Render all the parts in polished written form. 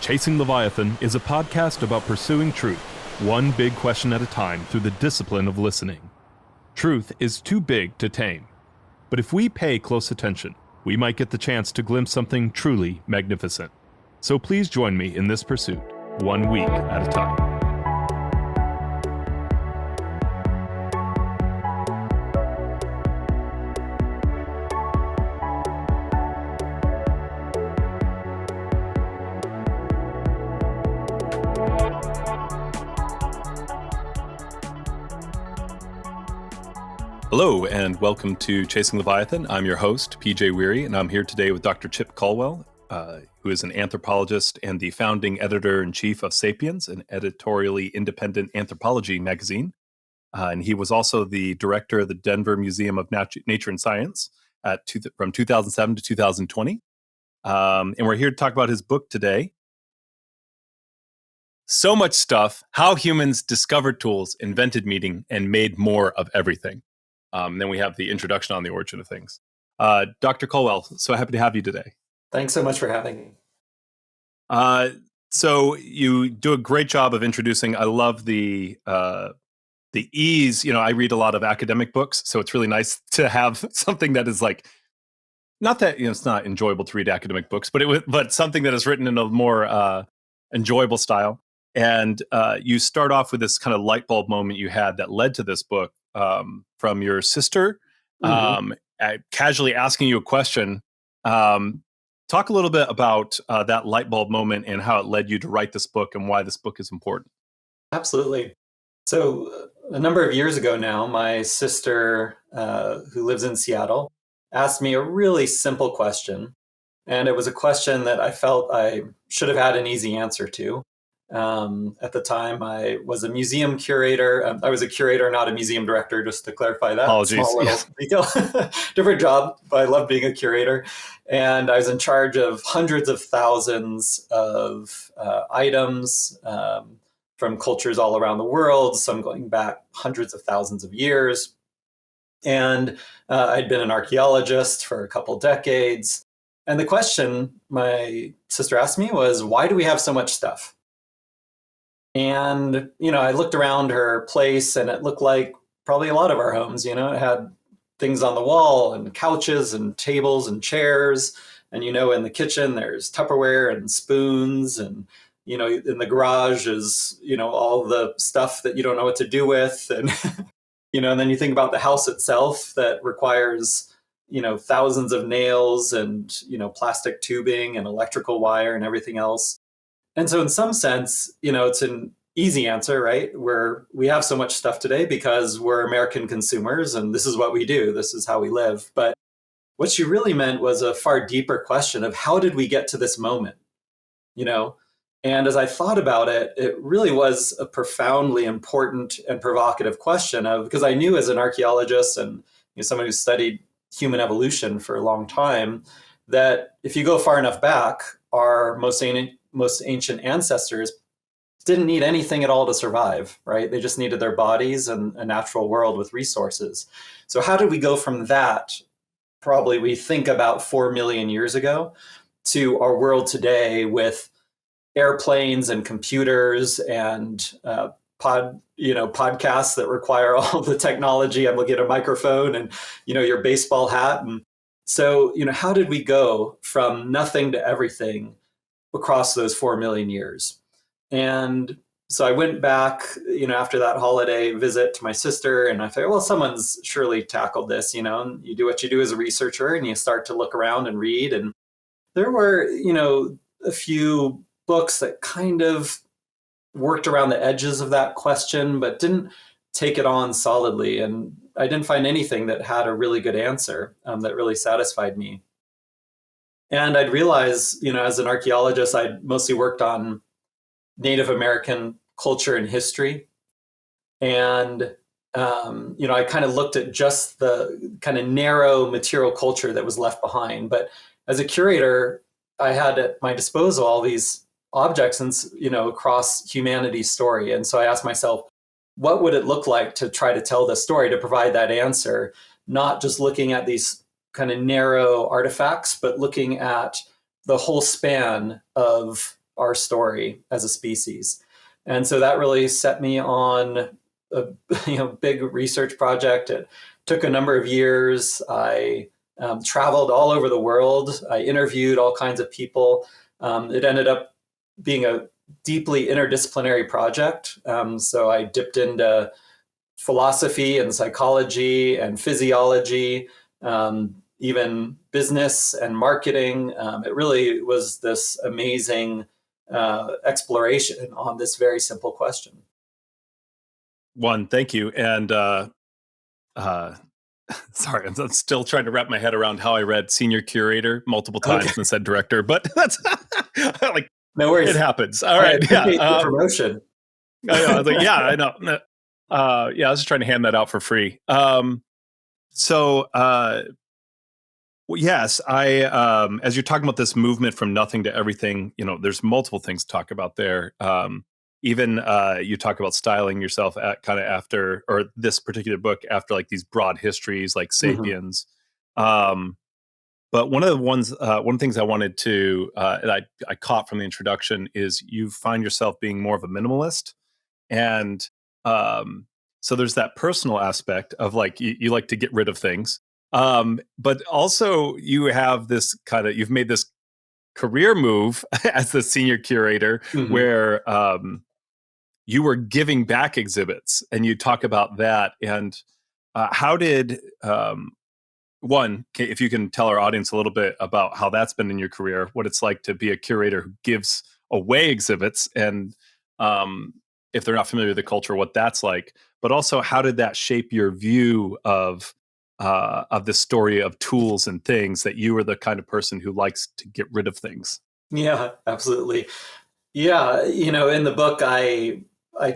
Chasing Leviathan is a podcast about pursuing truth, one big question at a time through the discipline of listening. Truth is too big to tame, but if we pay close attention, we might get the chance to glimpse something truly magnificent. So please join me in this pursuit, 1 week at a time. Hello, and welcome to Chasing Leviathan. I'm your host, PJ Weary, and I'm here today with Dr. Chip Colwell, who is an anthropologist and the founding editor-in-chief of Sapiens, an editorially independent anthropology magazine. And he was also the director of the Denver Museum of Nature and Science from 2007 to 2020. And we're here to talk about his book today. So much stuff, how humans discovered tools, invented meaning, and made more of everything. Then we have the introduction on the origin of things. Dr. Colwell, so happy to have you today. Thanks so much for having me. So you do a great job of introducing. I love the ease. You know, I read a lot of academic books, so it's really nice to have something that is like, not that it's not enjoyable to read academic books, but something that is written in a more enjoyable style. And you start off with this kind of light bulb moment you had that led to this book. From your sister, casually asking you a question. Talk a little bit about that light bulb moment and how it led you to write this book and why this book is important. Absolutely. So a number of years ago now, my sister, who lives in Seattle, asked me a really simple question. And it was a question that I felt I should have had an easy answer to. At the time, I was a museum curator. I was a curator, not a museum director, just to clarify that. Apologies. Small little detail. Different job, but I love being a curator. And I was in charge of hundreds of thousands of items from cultures all around the world, some going back hundreds of thousands of years. And I'd been an archaeologist for a couple decades. And the question my sister asked me was, why do we have so much stuff? And, I looked around her place and it looked like probably a lot of our homes, it had things on the wall and couches and tables and chairs. And, in the kitchen, there's Tupperware and spoons. And, in the garage is, all the stuff that you don't know what to do with. And, and then you think about the house itself that requires, thousands of nails and, plastic tubing and electrical wire and everything else. And so in some sense, it's an easy answer, right? Where we have so much stuff today because we're American consumers and this is what we do. This is how we live. But what she really meant was a far deeper question of how did we get to this moment? And as I thought about it, it really was a profoundly important and provocative question because I knew as an archaeologist and someone who studied human evolution for a long time, that if you go far enough back, our most ancient ancestors didn't need anything at all to survive, right? They just needed their bodies and a natural world with resources. So how did we go from that, probably we think about 4 million years ago, to our world today with airplanes and computers and podcasts that require all the technology? I'm looking at a microphone and, your baseball hat. And so, how did we go from nothing to everything across those 4 million years? And so I went back, after that holiday visit to my sister, and I thought, well, someone's surely tackled this, and you do what you do as a researcher and you start to look around and read. And there were, a few books that kind of worked around the edges of that question, but didn't take it on solidly. And I didn't find anything that had a really good answer that really satisfied me. And I'd realized, as an archaeologist, I'd mostly worked on Native American culture and history. And, I kind of looked at just the kind of narrow material culture that was left behind. But as a curator, I had at my disposal all these objects and, across humanity's story. And so I asked myself, what would it look like to try to tell this story, to provide that answer, not just looking at these kind of narrow artifacts, but looking at the whole span of our story as a species. And so that really set me on a big research project. It took a number of years. I traveled all over the world. I interviewed all kinds of people. It ended up being a deeply interdisciplinary project. So I dipped into philosophy and psychology and physiology, even business and marketing. It really was this amazing exploration on this very simple question. One, thank you. And sorry, I'm still trying to wrap my head around how I read senior curator multiple times Okay. and said director, but that's like, No worries. it happens. All I right. appreciate Yeah. the promotion. I know. I was like, yeah, I know. Yeah, I was just trying to hand that out for free. So, well, yes, as you're talking about this movement from nothing to everything, there's multiple things to talk about there. Even you talk about styling yourself at kind of after, or this particular book after like these broad histories like Mhm. Sapiens. Um, but one of the things I wanted to, and I caught from the introduction is you find yourself being more of a minimalist. And um, so there's that personal aspect of like you like to get rid of things. But also you've made this career move as the senior curator Mhm. where you were giving back exhibits, and you talk about that. And how did if you can tell our audience a little bit about how that's been in your career, what it's like to be a curator who gives away exhibits, and if they're not familiar with the culture, what that's like. But also, how did that shape your view of the story of tools and things, that you are the kind of person who likes to get rid of things? Yeah, absolutely. Yeah, in the book, I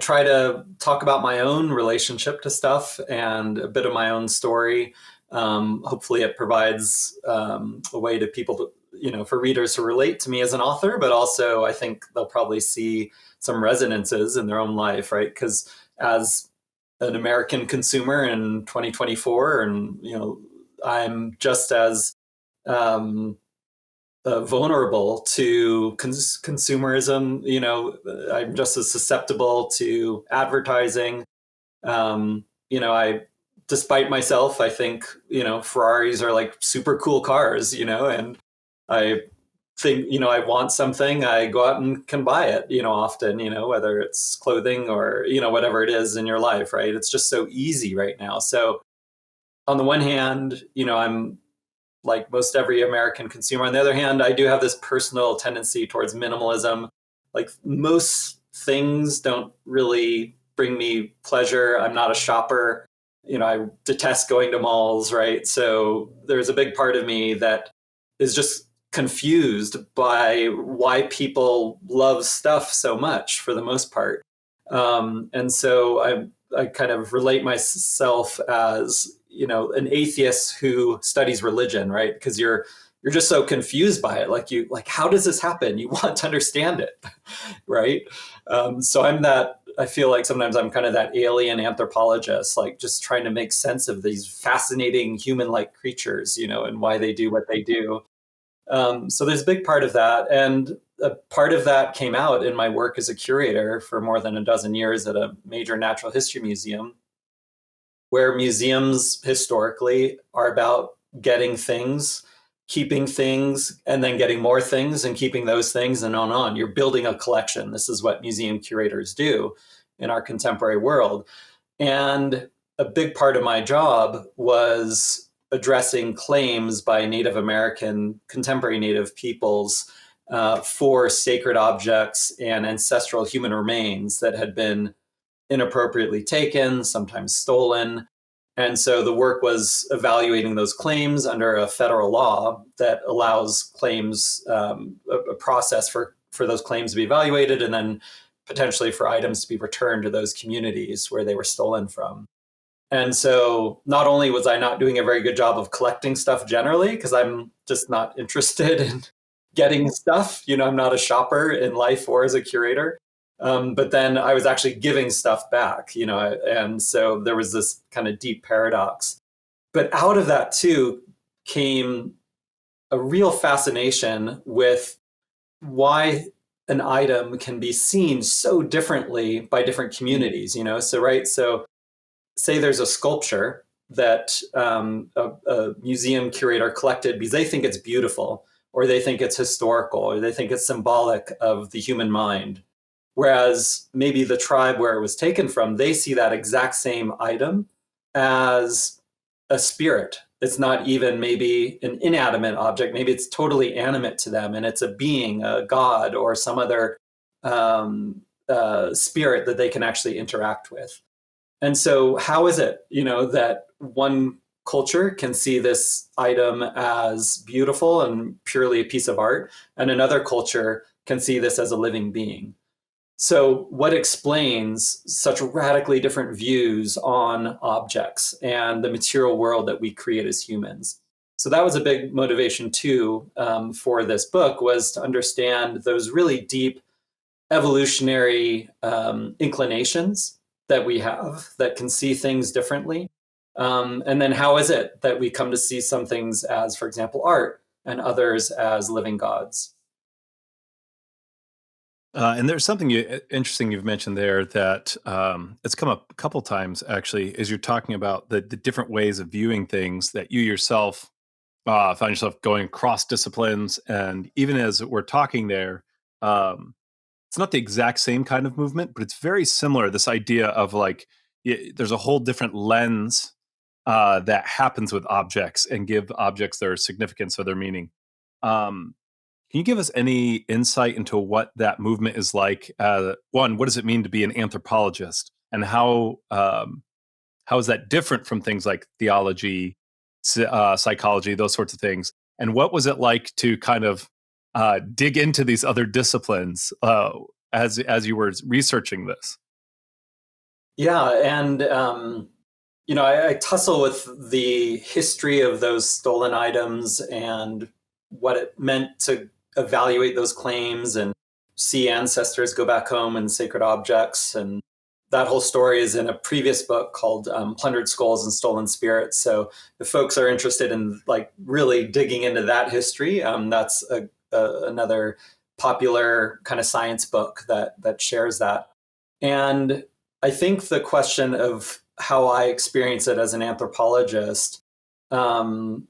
try to talk about my own relationship to stuff and a bit of my own story. Hopefully, it provides a way to people to, for readers to relate to me as an author, but also I think they'll probably see some resonances in their own life, right? Because as an American consumer in 2024, and I'm just as um, vulnerable to consumerism. I'm just as susceptible to advertising. I, despite myself, I think, Ferraris are like super cool cars, and I think, I want something, I go out and can buy it, often, whether it's clothing or, whatever it is in your life, right? It's just so easy right now. So on the one hand, I'm like most every American consumer. On the other hand, I do have this personal tendency towards minimalism. Like most things don't really bring me pleasure. I'm not a shopper. I detest going to malls, right? So there's a big part of me that is just confused by why people love stuff so much for the most part. And so I kind of relate myself as an atheist who studies religion, right? Because you're just so confused by it. Like how does this happen? You want to understand it, right? So I feel like sometimes I'm kind of that alien anthropologist, like just trying to make sense of these fascinating human-like creatures, and why they do what they do. So there's a big part of that. And a part of that came out in my work as a curator for more than a dozen years at a major natural history museum, where museums historically are about getting things, keeping things, and then getting more things and keeping those things, and on and on. You're building a collection. This is what museum curators do in our contemporary world. And a big part of my job was addressing claims by Native American, contemporary Native peoples for sacred objects and ancestral human remains that had been inappropriately taken, sometimes stolen. And so the work was evaluating those claims under a federal law that allows claims, a process for those claims to be evaluated, and then potentially for items to be returned to those communities where they were stolen from. And so not only was I not doing a very good job of collecting stuff generally, because I'm just not interested in getting stuff, I'm not a shopper in life or as a curator. But then I was actually giving stuff back, and so there was this kind of deep paradox. But out of that too came a real fascination with why an item can be seen so differently by different communities, So, right. So, say there's a sculpture that a museum curator collected because they think it's beautiful, or they think it's historical, or they think it's symbolic of the human mind. Whereas maybe the tribe where it was taken from, they see that exact same item as a spirit. It's not even maybe an inanimate object. Maybe it's totally animate to them, and it's a being, a god, or some other spirit that they can actually interact with. And so, how is it, that one culture can see this item as beautiful and purely a piece of art, and another culture can see this as a living being? So, what explains such radically different views on objects and the material world that we create as humans? So that was a big motivation too, for this book, was to understand those really deep evolutionary inclinations that we have that can see things differently. And then how is it that we come to see some things as, for example, art, and others as living gods? And there's something interesting you've mentioned there that it's come up a couple times actually, as you're talking about the different ways of viewing things that you yourself find yourself going across disciplines. And even as we're talking there, um, it's not the exact same kind of movement, but it's very similar. This idea of like, there's a whole different lens that happens with objects and give objects their significance or their meaning. Um, can you give us any insight into what that movement is like? One, what does it mean to be an anthropologist, and how is that different from things like theology, psychology, those sorts of things? And what was it like to kind of dig into these other disciplines as you were researching this? Yeah, and I tussle with the history of those stolen items and what it meant to evaluate those claims and see ancestors go back home and sacred objects. And that whole story is in a previous book called Plundered Skulls and Stolen Spirits. So if folks are interested in like really digging into that history, that's another popular kind of science book that shares that. And I think the question of how I experience it as an anthropologist um,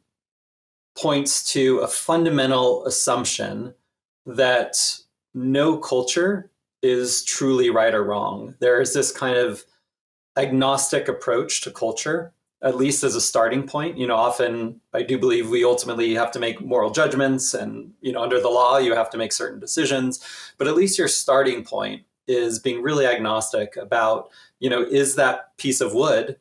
points to a fundamental assumption that no culture is truly right or wrong. There is this kind of agnostic approach to culture, at least as a starting point. Often I do believe we ultimately have to make moral judgments, and, under the law, you have to make certain decisions. But at least your starting point is being really agnostic about, is that piece of wood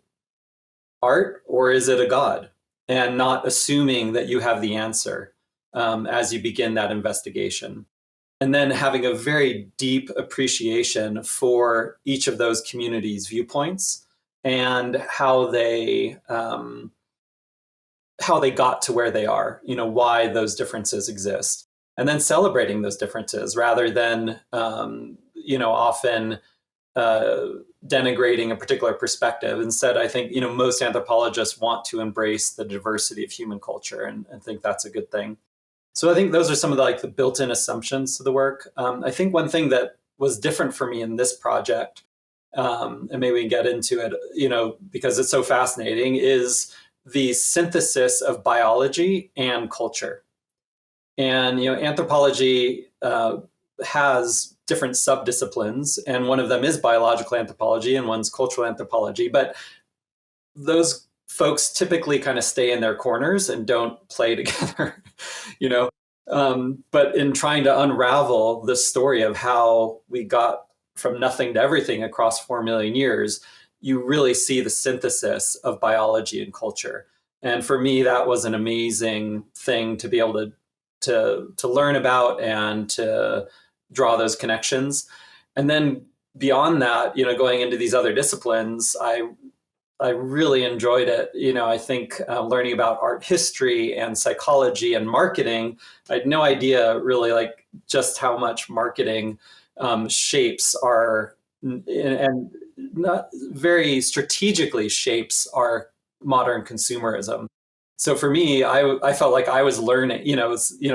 art or is it a god? And not assuming that you have the answer as you begin that investigation. And then having a very deep appreciation for each of those communities' viewpoints and how they got to where they are, why those differences exist, and then celebrating those differences rather than, often uh, denigrating a particular perspective. Instead, I think, most anthropologists want to embrace the diversity of human culture, and think that's a good thing. So I think those are some of the built-in assumptions to the work. I think one thing that was different for me in this project, and maybe we can get into it, because it's so fascinating, is the synthesis of biology and culture. And anthropology has different subdisciplines, and one of them is biological anthropology, and one's cultural anthropology. But those folks typically kind of stay in their corners and don't play together, you know. But in trying to unravel the story of how we got from nothing to everything across 4 million years, you really see the synthesis of biology and culture. And for me, that was an amazing thing to be able to learn about and to draw those connections. And then beyond that, going into these other disciplines, I really enjoyed it. I think learning about art history and psychology and marketing, I had no idea really like just how much marketing shapes our, and not very strategically shapes our modern consumerism. So for me, I felt like I was learning.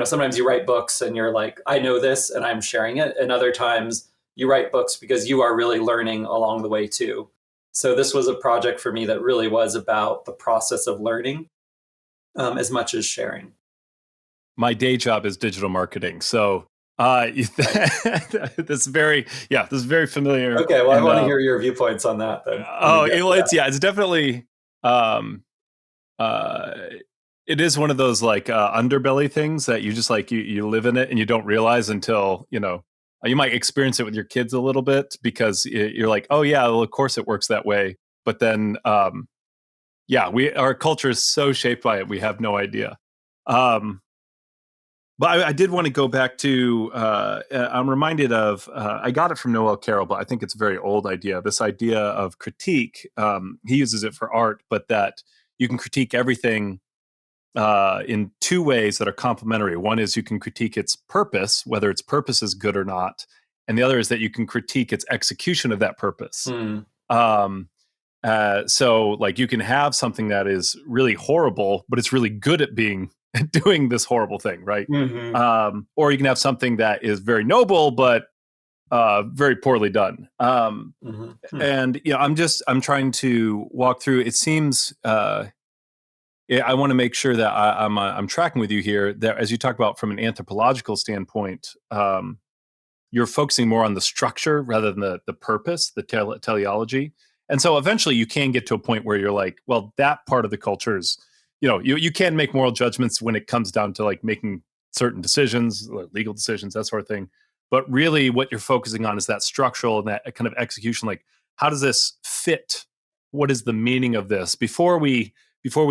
Sometimes you write books and you're like, I know this and I'm sharing it, and other times you write books because you are really learning along the way too. So this was a project for me that really was about the process of learning, as much as sharing. My day job is digital marketing, so Right. this is very familiar. Okay, well, I And want to hear your viewpoints on that then when we oh, get to it's that. yeah, it's definitely um, uh, it is one of those like underbelly things that you just like you live in it and you don't realize until you might experience it with your kids a little bit because you're like, oh yeah, well of course it works that way, but then yeah, we our culture is so shaped by it, we have no idea. Um, but I did want to go back to. I'm reminded of. I got it from Noel Carroll, but I think it's a very old idea. This idea of critique. He uses it for art, but that you can critique everything in two ways that are complementary. One is you can critique its purpose, whether its purpose is good or not, and the other is that you can critique its execution of that purpose. Hmm. Um, so like you can have something that is really horrible, but it's really good at being doing this horrible thing, right? Hmm. Or you can have something that is very noble, but very poorly done. Hmm. Hmm. And I'm trying to walk through. It seems I want to make sure that I'm tracking with you here. That as you talk about from an anthropological standpoint, you're focusing more on the structure rather than the purpose, the teleology. And so eventually you can get to a point where you're like, well, that part of the culture is, you can make moral judgments when it comes down to like making certain decisions, like legal decisions, that sort of thing. But really what you're focusing on is that structural and that kind of execution, like how does this fit? What is the meaning of this before we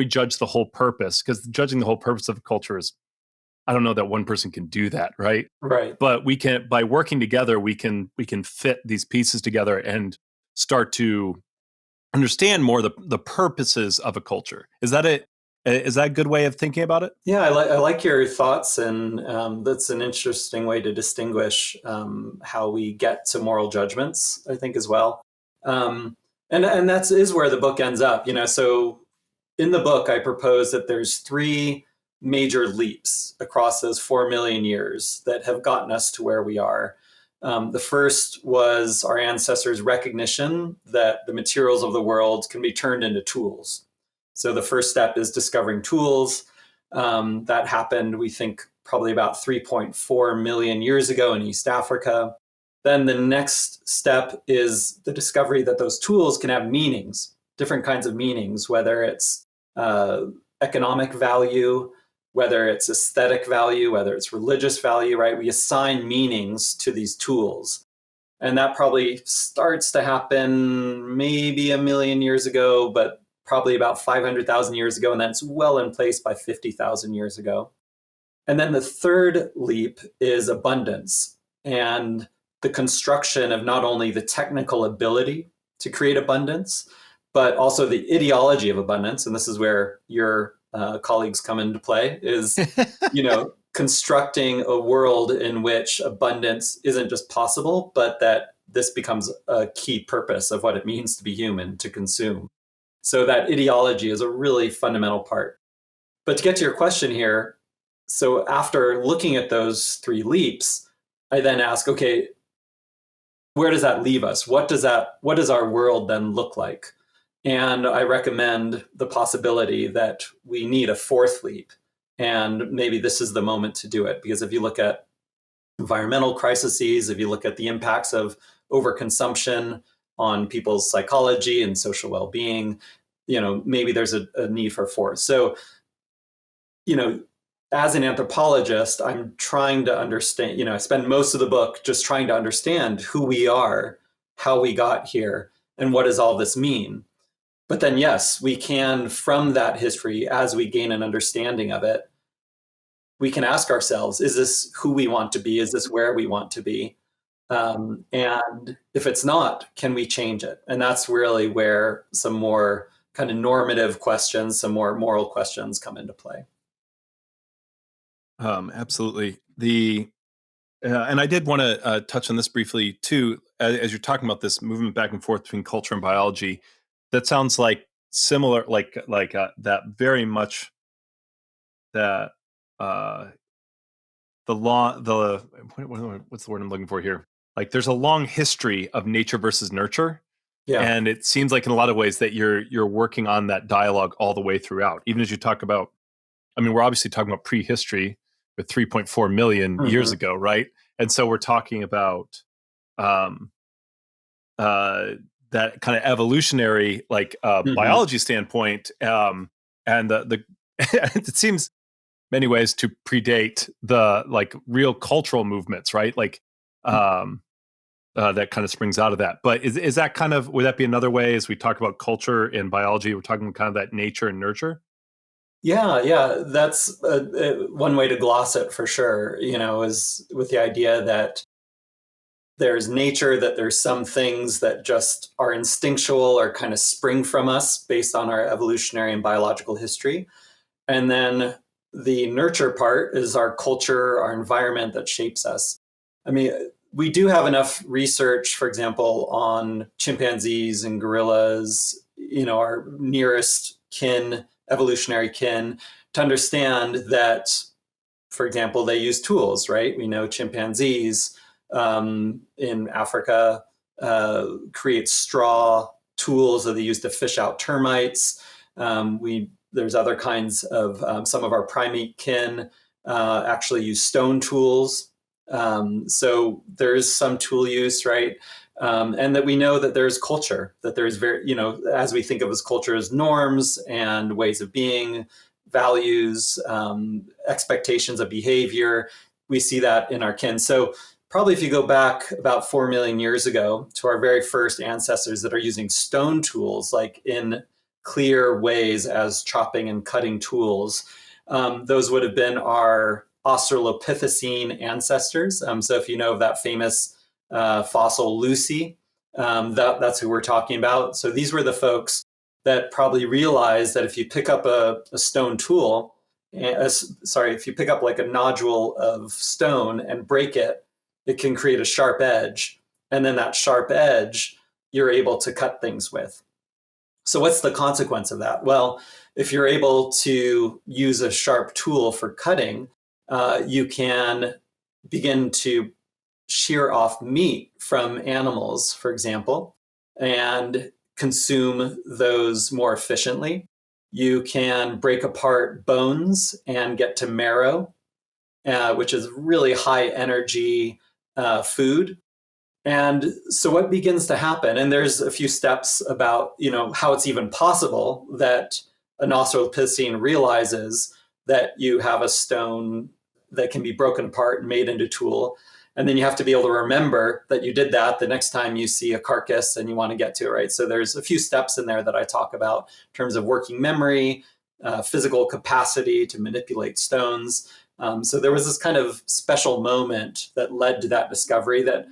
judge the whole purpose? Because judging the whole purpose of a culture is, I don't know that one person can do that, right? Right. But we can, by working together, we can fit these pieces together and start to understand more the purposes of a culture. Is that a good way of thinking about it? Yeah, I like your thoughts, and that's an interesting way to distinguish how we get to moral judgments, I think, as well. Um, and that's is where the book ends up. So in the book, I propose that there's three major leaps across those 4 million years that have gotten us to where we are. The first was our ancestors' recognition that the materials of the world can be turned into tools. So the first step is discovering tools. That happened, we think, probably about 3.4 million years ago in East Africa. Then the next step is the discovery that those tools can have meanings, different kinds of meanings, whether it's uh, economic value, whether it's aesthetic value, whether it's religious value, right? We assign meanings to these tools. And that probably starts to happen maybe 1 million years ago, but probably about 500,000 years ago. And that's well in place by 50,000 years ago. And then the third leap is abundance and the construction of not only the technical ability to create abundance, but also the ideology of abundance. And this is where your colleagues come into play is, constructing a world in which abundance isn't just possible, but that this becomes a key purpose of what it means to be human, to consume. So that ideology is a really fundamental part. But to get to your question here, so after looking at those three leaps, I then ask, okay, where does that leave us? What does our world then look like? And I recommend the possibility that we need a fourth leap. And maybe this is the moment to do it. Because if you look at environmental crises, if you look at the impacts of overconsumption on people's psychology and social well-being, maybe there's a need for a fourth. So, you know, as an anthropologist, I'm trying to understand, I spend most of the book just trying to understand who we are, how we got here, and what does all this mean. But then, yes, we can, from that history, as we gain an understanding of it, we can ask ourselves, is this who we want to be? Is this where we want to be? And if it's not, can we change it? And that's really where some more kind of normative questions, some more moral questions come into play. Absolutely. And I did want to touch on this briefly too, as you're talking about this movement back and forth between culture and biology. That sounds like similar, like that very much that uh, the law, what's the word I'm looking for here? Like, there's a long history of nature versus nurture, Yeah. and it seems like in a lot of ways that you're working on that dialogue all the way throughout. Even as you talk about, I mean, we're obviously talking about prehistory with 3.4 million years Hmm. ago, right? And so we're talking about um, uh, that kind of evolutionary, like Hmm. biology standpoint, and the it seems many ways to predate the like real cultural movements, right? Like um, that kind of springs out of that. But is that kind of, would that be another way as we talk about culture in biology? We're talking kind of that nature and nurture. Yeah, yeah, that's one way to gloss it for sure. Is with the idea that there's nature, that there's some things that just are instinctual or kind of spring from us based on our evolutionary and biological history. And then the nurture part is our culture, our environment that shapes us. I mean, we do have enough research, for example, on chimpanzees and gorillas, our nearest kin, evolutionary kin, to understand that, for example, they use tools, right? We know chimpanzees in Africa create straw tools that they use to fish out termites. There's other kinds of some of our primate kin actually use stone tools. So there is some tool use, right? And that we know that there's culture, that there's as we think of as culture as norms and ways of being, values, expectations of behavior. We see that in our kin. So probably if you go back about 4 million years ago to our very first ancestors that are using stone tools, like in clear ways as chopping and cutting tools, those would have been our Australopithecine ancestors. So if you know of that famous fossil Lucy, that's who we're talking about. So these were the folks that probably realized that if you pick up a stone tool, if you pick up like a nodule of stone and break it, it can create a sharp edge. And then that sharp edge, you're able to cut things with. So, what's the consequence of that? Well, if you're able to use a sharp tool for cutting, you can begin to shear off meat from animals, for example, and consume those more efficiently. You can break apart bones and get to marrow, which is really high energy food. And so what begins to happen, and there's a few steps about, how it's even possible that an Australopithecine realizes that you have a stone that can be broken apart and made into tool. And then you have to be able to remember that you did that the next time you see a carcass and you want to get to it, right? So there's a few steps in there that I talk about in terms of working memory, physical capacity to manipulate stones. So there was this kind of special moment that led to that discovery that,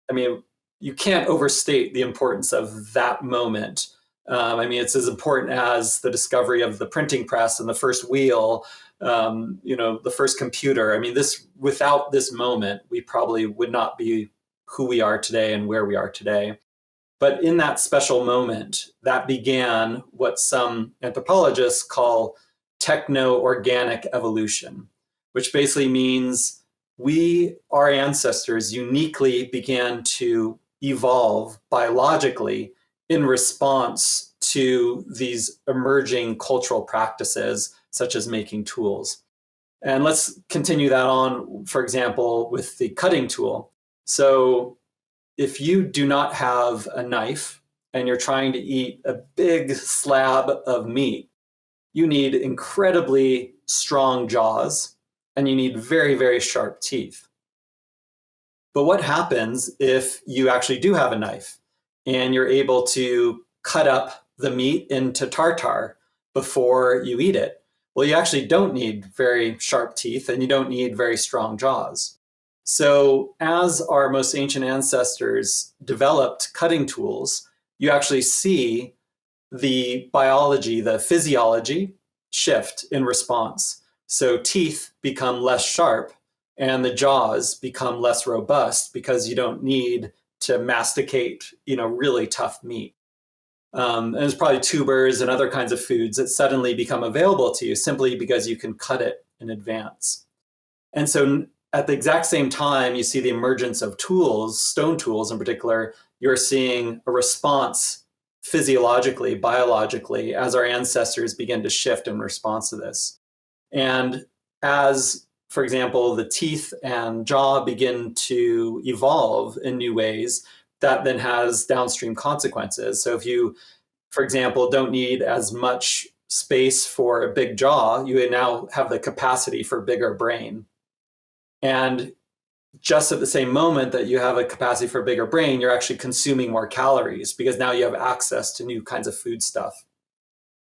I mean, you can't overstate the importance of that moment. I mean, it's as important as the discovery of the printing press and the first wheel, the first computer. I mean, without this moment, we probably would not be who we are today and where we are today. But in that special moment, that began what some anthropologists call techno-organic evolution, which basically means our ancestors uniquely began to evolve biologically in response to these emerging cultural practices, such as making tools. And let's continue that on, for example, with the cutting tool. So if you do not have a knife and you're trying to eat a big slab of meat, you need incredibly strong jaws and you need very, very sharp teeth. But what happens if you actually do have a knife and you're able to cut up the meat into tartar before you eat it? Well, you actually don't need very sharp teeth and you don't need very strong jaws. So, as our most ancient ancestors developed cutting tools, you actually see the biology, the physiology shift in response. So, teeth become less sharp and the jaws become less robust because you don't need to masticate, really tough meat. And there's probably tubers and other kinds of foods that suddenly become available to you simply because you can cut it in advance. And so at the exact same time, you see the emergence of tools, stone tools in particular, you're seeing a response physiologically, biologically, as our ancestors begin to shift in response to this. And as, for example, the teeth and jaw begin to evolve in new ways, that then has downstream consequences. So if you, for example, don't need as much space for a big jaw, you now have the capacity for a bigger brain. And just at the same moment that you have a capacity for a bigger brain, you're actually consuming more calories because now you have access to new kinds of food stuff.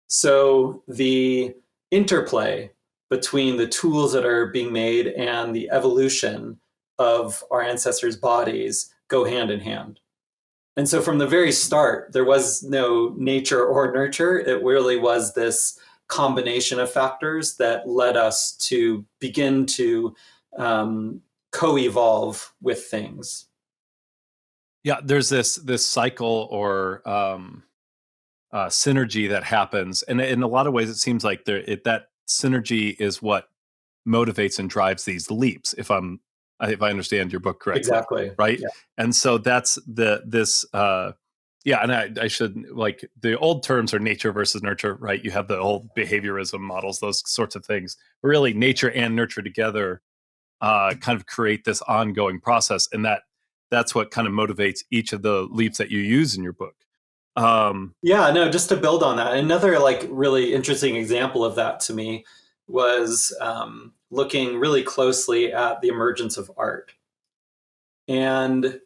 So the interplay between the tools that are being made and the evolution of our ancestors' bodies go hand in hand. And so from the very start, there was no nature or nurture. It really was this combination of factors that led us to begin to co-evolve with things. Yeah, there's this cycle or synergy that happens, and in a lot of ways, it seems like that synergy is what motivates and drives these leaps. If I understand your book correctly, Exactly. right? Yeah. And so that's this. Yeah, and I should, like, the old terms are nature versus nurture, right? You have the old behaviorism models, those sorts of things. But really, nature and nurture together kind of create this ongoing process, and that's what kind of motivates each of the leaps that you use in your book. Yeah, no, just to build on that, another like really interesting example of that to me was looking really closely at the emergence of art. And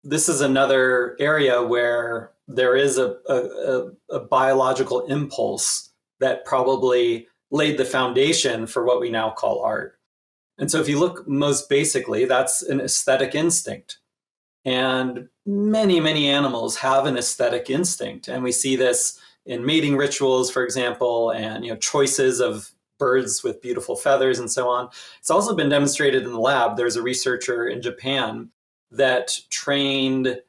this is another area where there is a biological impulse that probably laid the foundation for what we now call art. And so if you look most basically, that's an aesthetic instinct. And many, many animals have an aesthetic instinct. And we see this in mating rituals, for example, and choices of birds with beautiful feathers and so on. It's also been demonstrated in the lab. There's a researcher in Japan that trained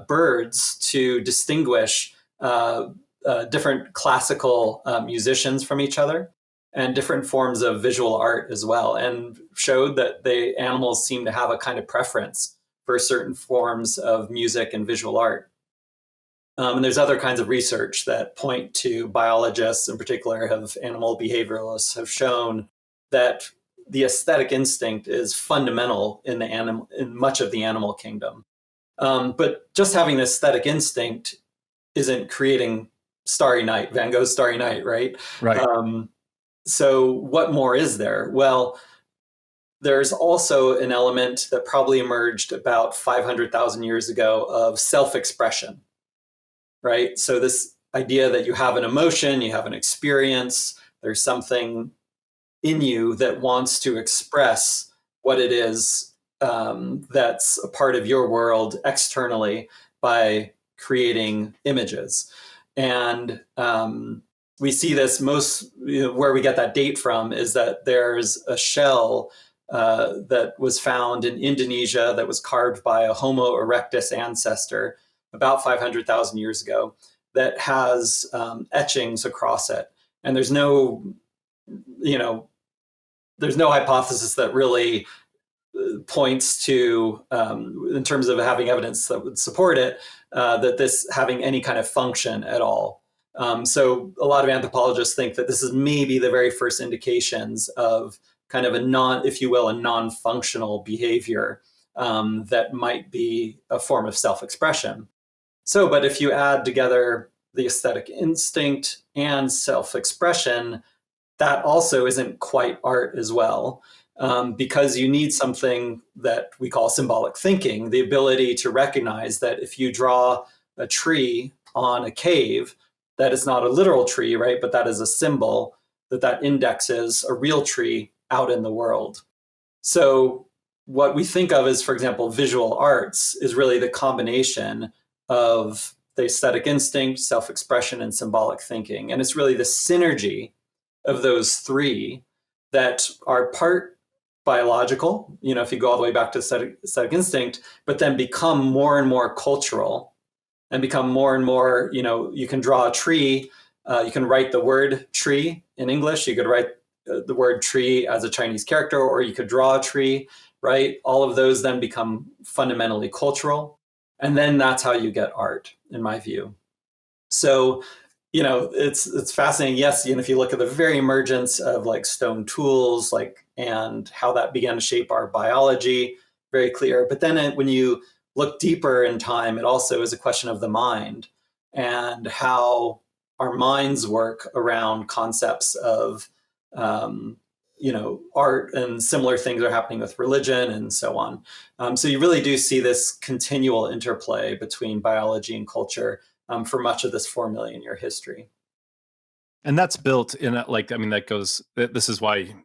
birds to distinguish different classical musicians from each other and different forms of visual art as well, and showed that the animals seem to have a kind of preference for certain forms of music and visual art. And there's other kinds of research that point to biologists in particular, animal behavioralists have shown that the aesthetic instinct is fundamental in much of the animal kingdom. But just having the aesthetic instinct isn't creating Starry Night, Van Gogh's Starry Night, right? Right. So what more is there? Well, there's also an element that probably emerged about 500,000 years ago of self-expression, right? So this idea that you have an emotion, you have an experience, there's something in you that wants to express what it is that's a part of your world externally by creating images. And we see this most, where we get that date from is that there's a shell that was found in Indonesia that was carved by a Homo erectus ancestor about 500,000 years ago that has etchings across it. And there's no hypothesis that really points to, in terms of having evidence that would support it, that this having any kind of function at all. So a lot of anthropologists think that this is maybe the very first indications of kind of a non-functional behavior that might be a form of self-expression. So, but if you add together the aesthetic instinct and self-expression, that also isn't quite art as well, because you need something that we call symbolic thinking, the ability to recognize that if you draw a tree on a cave, that is not a literal tree, right? But that is a symbol that indexes a real tree out in the world. So what we think of as, for example, visual arts is really the combination of the aesthetic instinct, self-expression, and symbolic thinking. And it's really the synergy of those three that are part biological, if you go all the way back to aesthetic instinct, but then become more and more cultural and become more and more, you can draw a tree. You can write the word tree in English. You could write the word tree as a Chinese character, or you could draw a tree, right? All of those then become fundamentally cultural. And then that's how you get art, in my view. So, it's fascinating. Yes, if you look at the very emergence of like stone tools, and how that began to shape our biology, very clear. But then when you look deeper in time, it also is a question of the mind and how our minds work around concepts of, art, and similar things are happening with religion and so on. So you really do see this continual interplay between biology and culture for much of this 4 million year history. And that's built in that goes, this is why,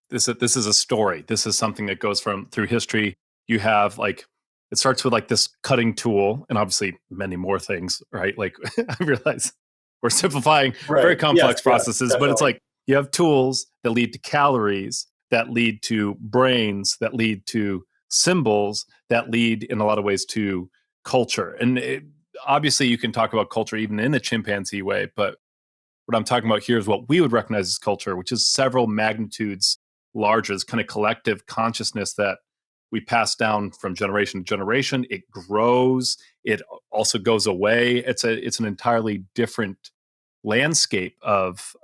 this is a story. This is something that goes from through history. You have it starts with this cutting tool, and obviously many more things, right? I realize we're simplifying very Right. Yes. complex Yeah. processes, but it's Definitely. you have tools that lead to calories, that lead to brains, that lead to symbols, that lead in a lot of ways to culture. And obviously you can talk about culture even in a chimpanzee way, but what I'm talking about here is what we would recognize as culture, which is several magnitudes larger, this kind of collective consciousness that we pass down from generation to generation. It grows. It also goes away. It's an entirely different landscape of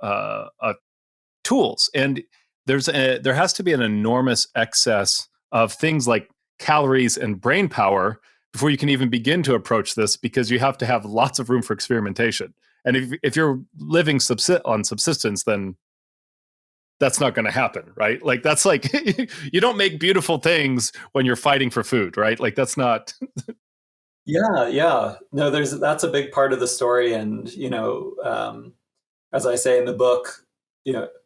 tools, and there has to be an enormous excess of things like calories and brain power before you can even begin to approach this, because you have to have lots of room for experimentation. And if you're living on subsistence, then that's not going to happen, right? That's you don't make beautiful things when you're fighting for food, right? That's not. Yeah. Yeah. No, that's a big part of the story. And, as I say in the book,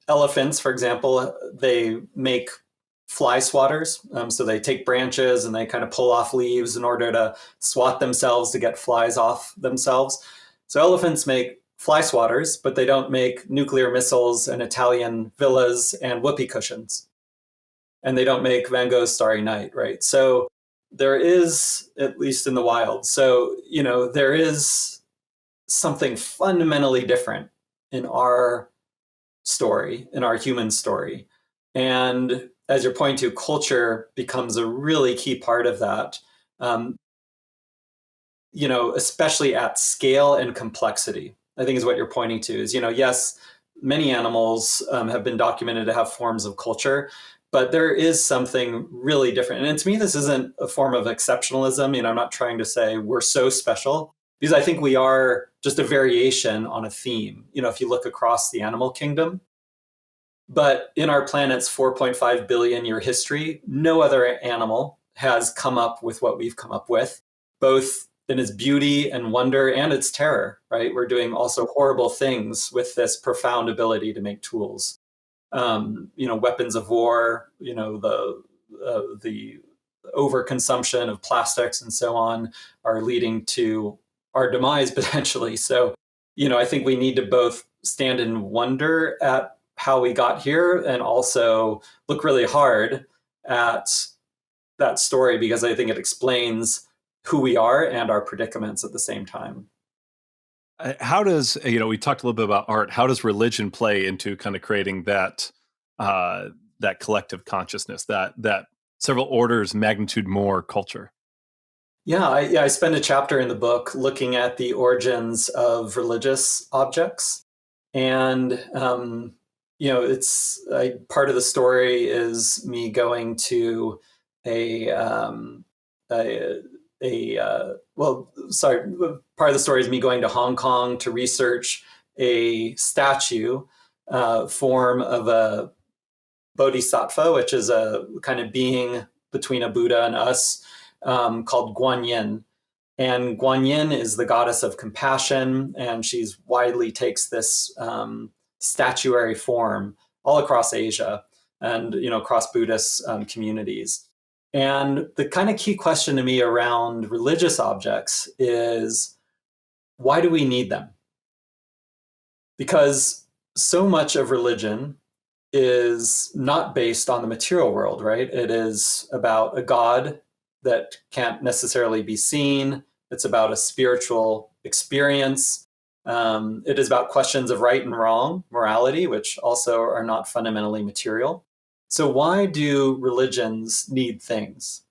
elephants, for example, they make fly swatters. So they take branches and they kind of pull off leaves in order to swat themselves to get flies off themselves. So elephants make fly swatters, but they don't make nuclear missiles and Italian villas and whoopee cushions. And they don't make Van Gogh's Starry Night, right? So there is, at least in the wild, so, there is something fundamentally different in our story, in our human story. And as you're pointing to, culture becomes a really key part of that, um, especially at scale and complexity. I think is what you're pointing to is, yes, many animals have been documented to have forms of culture, but there is something really different. And to me, this isn't a form of exceptionalism. I'm not trying to say we're so special, because I think we are just a variation on a theme. If you look across the animal kingdom, but in our planet's 4.5 billion year history, no other animal has come up with what we've come up with, both in its beauty and wonder and its terror, right? We're doing also horrible things with this profound ability to make tools. Weapons of war, the overconsumption of plastics and so on are leading to our demise potentially. So, I think we need to both stand in wonder at how we got here and also look really hard at that story, because I think it explains who we are and our predicaments at the same time. How does we talked a little bit about art. How does religion play into kind of creating that collective consciousness, that several orders magnitude more culture? Yeah, I spend a chapter in the book looking at the origins of religious objects, and it's part of the story is me going to a well, sorry, part of the story is me going to Hong Kong to research a statue form of a bodhisattva, which is a kind of being between a Buddha and us, called Guanyin. And Guanyin is the goddess of compassion, and she's widely takes this statuary form all across Asia and across Buddhist communities. And the kind of key question to me around religious objects is, why do we need them? Because so much of religion is not based on the material world, right? It is about a God that can't necessarily be seen. It's about a spiritual experience. It is about questions of right and wrong, morality, which also are not fundamentally material. So why do religions need things?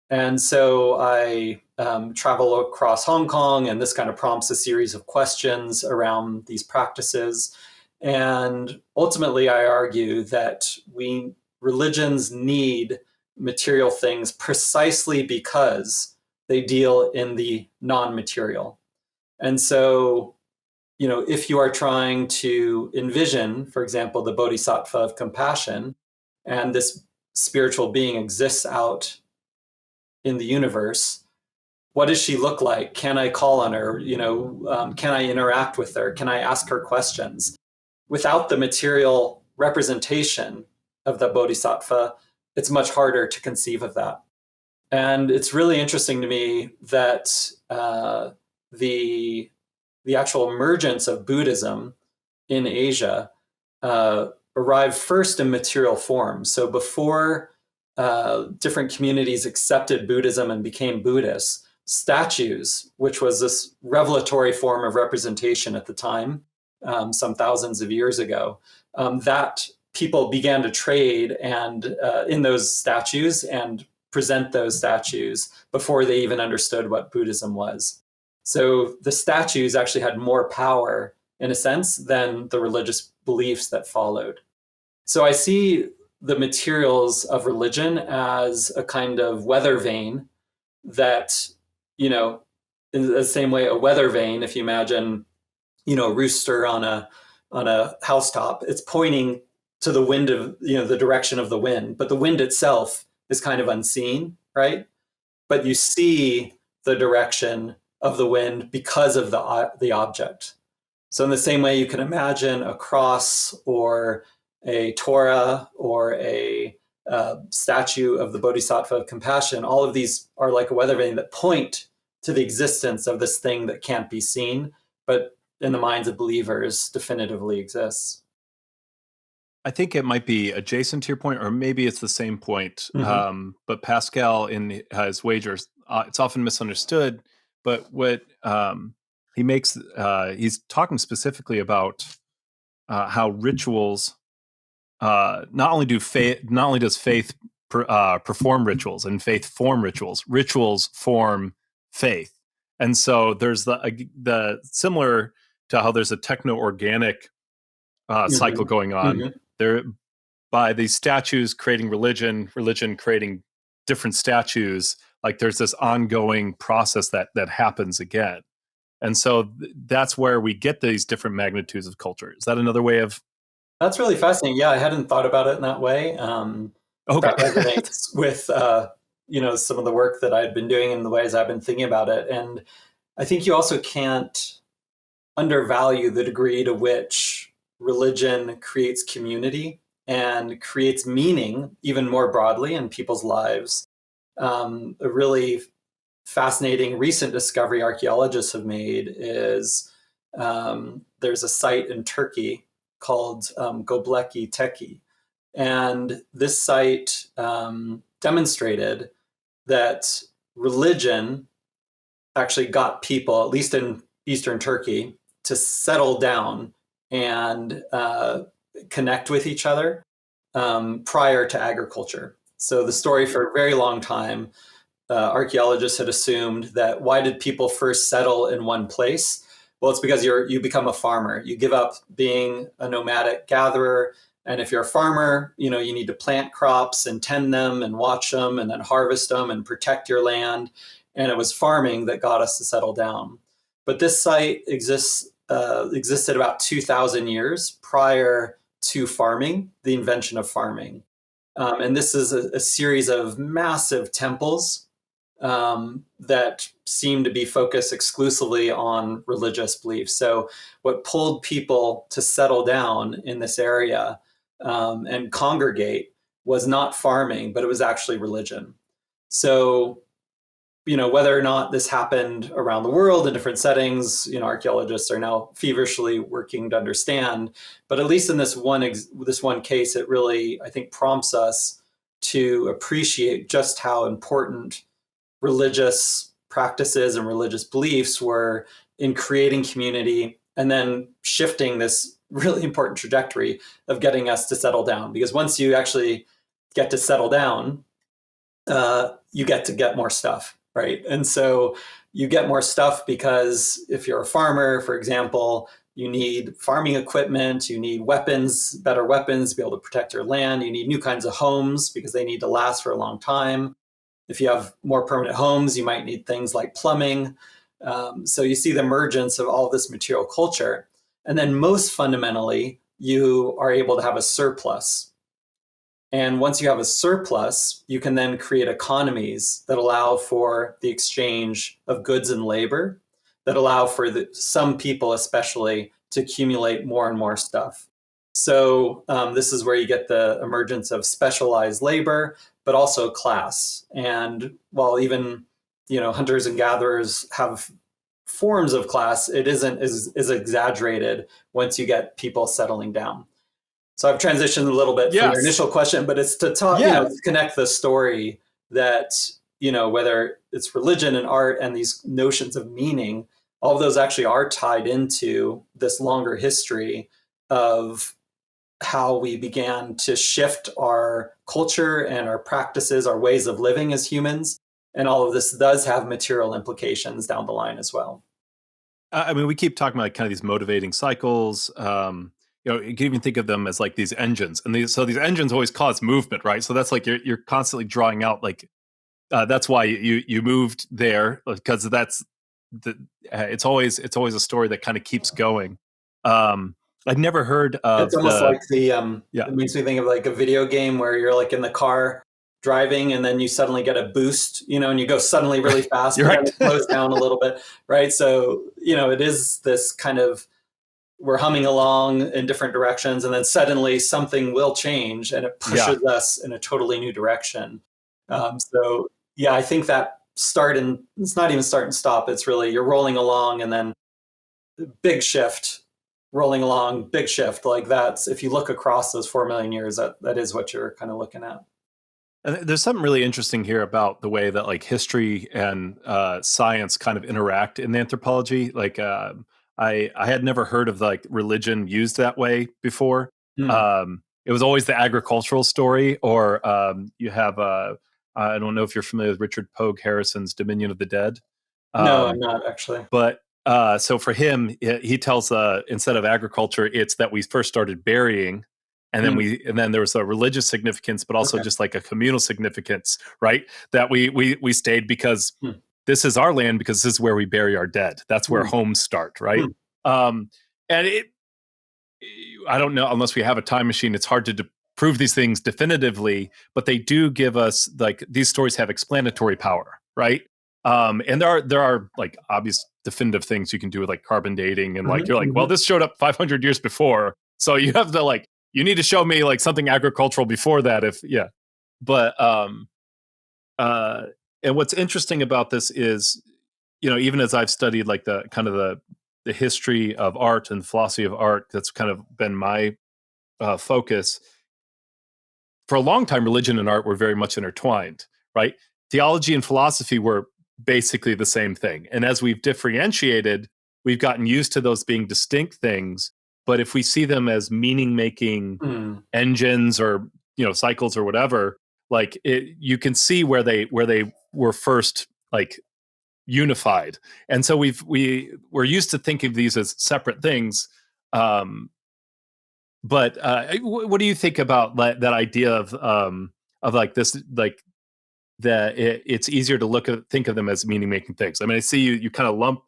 And so I travel across Hong Kong, and this kind of prompts a series of questions around these practices. And ultimately, I argue that religions need material things precisely because they deal in the non-material. And so, if you are trying to envision, for example, the bodhisattva of compassion, and this spiritual being exists out in the universe, what does she look like? Can I call on her? Can I interact with her? Can I ask her questions? Without the material representation of the bodhisattva, it's much harder to conceive of that. And it's really interesting to me that the actual emergence of Buddhism in Asia arrived first in material form. So before different communities accepted Buddhism and became Buddhists, statues, which was this revelatory form of representation at the time, some thousands of years ago, that people began to trade and in those statues and present those statues before they even understood what Buddhism was. So the statues actually had more power, in a sense, than the religious beliefs that followed. So I see the materials of religion as a kind of weather vane that, in the same way, a weather vane, if you imagine, a rooster on a housetop, it's pointing to the wind of, the direction of the wind, but the wind itself is kind of unseen, right? But you see the direction of the wind because of the object. So in the same way, you can imagine a cross or a Torah or a statue of the Bodhisattva of compassion. All of these are like a weather vane that point to the existence of this thing that can't be seen, but in the minds of believers definitively exists. I think it might be adjacent to your point, or maybe it's the same point. Mm-hmm. But Pascal, in his wagers, it's often misunderstood. But what he makes, he's talking specifically about how rituals not only does faith perform rituals and faith form rituals. Rituals form faith, and so there's the similar to how there's a techno-organic cycle Mm-hmm. going on. Mm-hmm. There, by these statues creating religion creating different statues. Like there's this ongoing process that happens again, and so that's where we get these different magnitudes of culture. Is that another way of? That's really fascinating. Yeah, I hadn't thought about it in that way. Okay. That resonates with some of the work that I'd been doing and the ways I've been thinking about it. And I think you also can't undervalue the degree to which religion creates community and creates meaning even more broadly in people's lives. A really fascinating recent discovery archaeologists have made is there's a site in Turkey called Göbekli Tepe. And this site demonstrated that religion actually got people, at least in Eastern Turkey, to settle down and connect with each other prior to agriculture. So the story for a very long time, archaeologists had assumed that why did people first settle in one place? Well, it's because you become a farmer. You give up being a nomadic gatherer. And if you're a farmer, you need to plant crops and tend them and watch them and then harvest them and protect your land. And it was farming that got us to settle down. But this site existed about 2,000 years prior to farming, the invention of farming. And this is a series of massive temples that seem to be focused exclusively on religious beliefs. So what pulled people to settle down in this area and congregate was not farming, but it was actually religion. So, whether or not this happened around the world in different settings, archaeologists are now feverishly working to understand. But at least in this one case, it really, I think, prompts us to appreciate just how important religious practices and religious beliefs were in creating community and then shifting this really important trajectory of getting us to settle down. Because once you actually get to settle down, you get to get more stuff, right? And so you get more stuff because if you're a farmer, for example, you need farming equipment, you need weapons, better weapons to be able to protect your land. You need new kinds of homes because they need to last for a long time. If you have more permanent homes, you might need things like plumbing. So you see the emergence of all this material culture. And then most fundamentally, you are able to have a surplus. And once you have a surplus, you can then create economies that allow for the exchange of goods and labor, that allow for some people especially to accumulate more and more stuff. So this is where you get the emergence of specialized labor, but also class. And while even hunters and gatherers have forms of class, it isn't as exaggerated once you get people settling down. So I've transitioned a little bit from your initial question, but it's to talk, to connect the story that, whether it's religion and art and these notions of meaning, all of those actually are tied into this longer history of how we began to shift our culture and our practices, our ways of living as humans. And all of this does have material implications down the line as well. I mean, we keep talking about kind of these motivating cycles. You can even think of them as like these engines, and these engines always cause movement, right? So that's like you're constantly drawing out, like that's why you moved there, because that's it's always a story that kind of keeps going. I'd never heard of it's almost like it makes me think of like a video game where you're like in the car driving and then you suddenly get a boost, and you go suddenly really fast, but then it slows down a little bit, right? So, it is this kind of, we're humming along in different directions and then suddenly something will change and it pushes us in a totally new direction. So yeah, I think that it's not even start and stop. It's really, you're rolling along and then big shift, rolling along, big shift. Like that's, if you look across those 4 million years, that is what you're kind of looking at. And there's something really interesting here about the way that like history and science kind of interact in anthropology. Like I had never heard of like religion used that way before. It was always the agricultural story, or you have I don't know if you're familiar with Richard Pogue Harrison's Dominion of the Dead. No, I'm not actually. But so for him, he tells instead of agriculture, it's that we first started burying. And then there was a religious significance, but also just like a communal significance, right? That we stayed because this is our land, because this is where we bury our dead. That's where homes start, right? And I don't know, unless we have a time machine, it's hard to prove these things definitively, but they do give us, like, these stories have explanatory power, right? And there are like obvious definitive things you can do with like carbon dating, and like you're like, well, this showed up 500 years before, so you have to like, you need to show me like something agricultural before that, but and what's interesting about this is, even as I've studied like the kind of the history of art and philosophy of art, that's kind of been my focus. For a long time, religion and art were very much intertwined, right? Theology and philosophy were basically the same thing. And as we've differentiated, we've gotten used to those being distinct things. But if we see them as meaning-making engines or cycles or whatever, like you can see where they were first like unified. And so we're used to thinking of these as separate things. But what do you think about that idea of like this, like that it's easier to think of them as meaning-making things? I mean, I see you kind of lump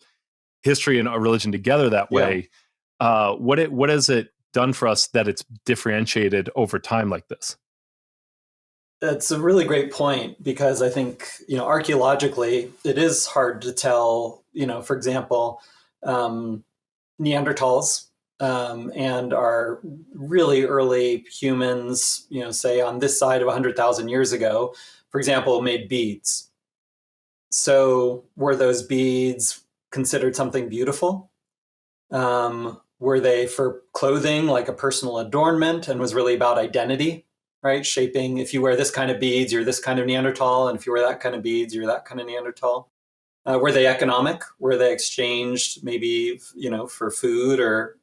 history and religion together that way. What has it done for us that it's differentiated over time like this? That's a really great point, because I think, archaeologically, it is hard to tell, for example, Neanderthals and our really early humans, say on this side of 100,000 years ago, for example, made beads. So were those beads considered something beautiful? Were they for clothing, like a personal adornment, and was really about identity, right? Shaping, if you wear this kind of beads, you're this kind of Neanderthal, and if you wear that kind of beads, you're that kind of Neanderthal. Were they economic? Were they exchanged maybe, for food or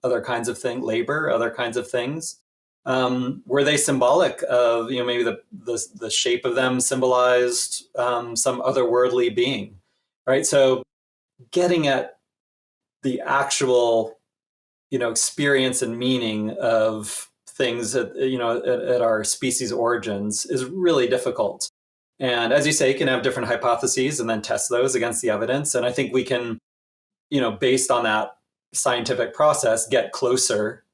other kinds of things, labor, other kinds of things? Were they symbolic of, maybe the shape of them symbolized some otherworldly being, right? So getting at the actual, experience and meaning of things at our species origins is really difficult. And as you say, you can have different hypotheses and then test those against the evidence. And I think we can, based on that scientific process, get closer